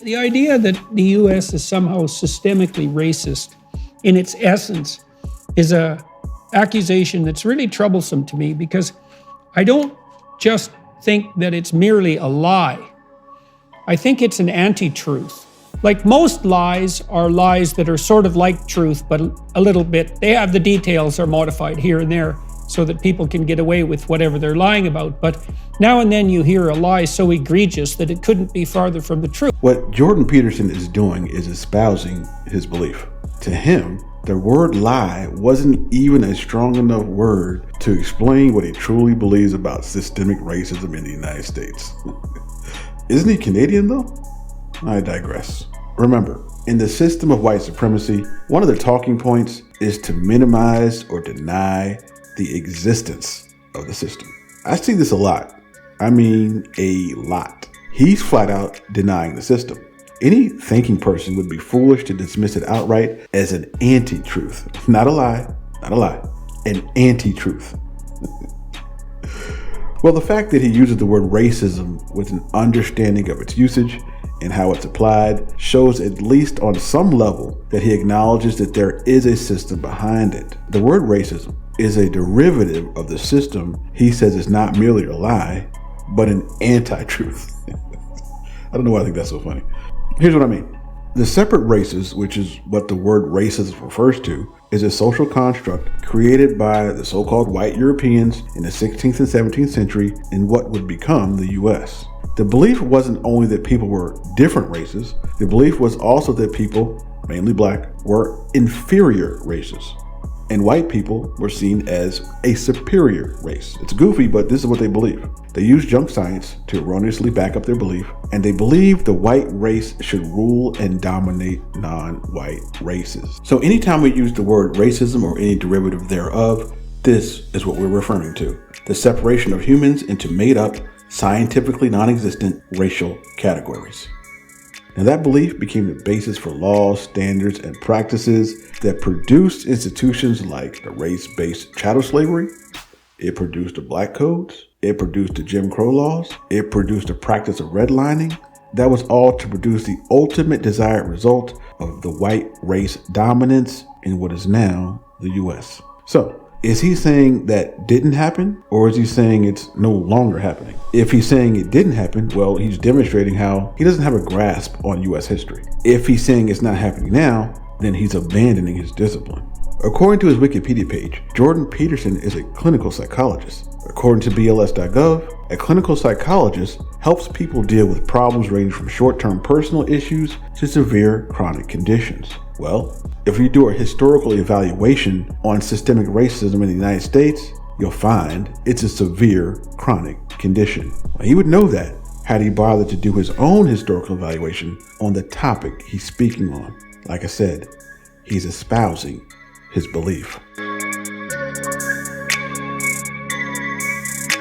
The idea that the US is somehow systemically racist in its essence is a accusation that's really troublesome to me, because I don't just think that it's merely a lie. I think it's an anti-truth. Like most lies are lies that are sort of like truth, but a little bit, they have the details are modified here and there so that people can get away with whatever they're lying about. But now and then you hear a lie so egregious that it couldn't be farther from the truth. What Jordan Peterson is doing is espousing his belief. To him, the word lie wasn't even a strong enough word to explain what he truly believes about systemic racism in the United States. Isn't he Canadian though? I digress. Remember, in the system of white supremacy, one of the talking points is to minimize or deny the existence of the system. I see this a lot. I mean, a lot. He's flat out denying the system. Any thinking person would be foolish to dismiss it outright as an anti-truth. Not a lie, an anti-truth. Well, the fact that he uses the word racism with an understanding of its usage and how it's applied shows, at least on some level, that he acknowledges that there is a system behind it. The word racism is a derivative of the system he says is not merely a lie, but an anti-truth. I don't know why I think that's so funny. Here's what I mean. The separate races, which is what the word racism refers to, is a social construct created by the so-called white Europeans in the 16th and 17th century in what would become the US. The belief wasn't only that people were different races, the belief was also that people, mainly black, were inferior races, and white people were seen as a superior race. It's goofy, but this is what they believe. They use junk science to erroneously back up their belief, and they believe the white race should rule and dominate non-white races. So anytime we use the word racism or any derivative thereof, this is what we're referring to: the separation of humans into made-up, scientifically non-existent racial categories. Now, that belief became the basis for laws, standards, and practices that produced institutions like the race-based chattel slavery. It produced the black codes. It produced the Jim Crow laws. It produced the practice of redlining. That was all to produce the ultimate desired result of the white race dominance in what is now the US. So, is he saying that didn't happen, or is he saying it's no longer happening? If he's saying it didn't happen, well, he's demonstrating how he doesn't have a grasp on US history. If he's saying it's not happening now, then he's abandoning his discipline. According to his Wikipedia page, Jordan Peterson is a clinical psychologist. According to BLS.gov, a clinical psychologist helps people deal with problems ranging from short-term personal issues to severe chronic conditions. Well, if you do a historical evaluation on systemic racism in the United States, you'll find it's a severe chronic condition. Well, he would know that had he bothered to do his own historical evaluation on the topic he's speaking on. Like I said, he's espousing his belief.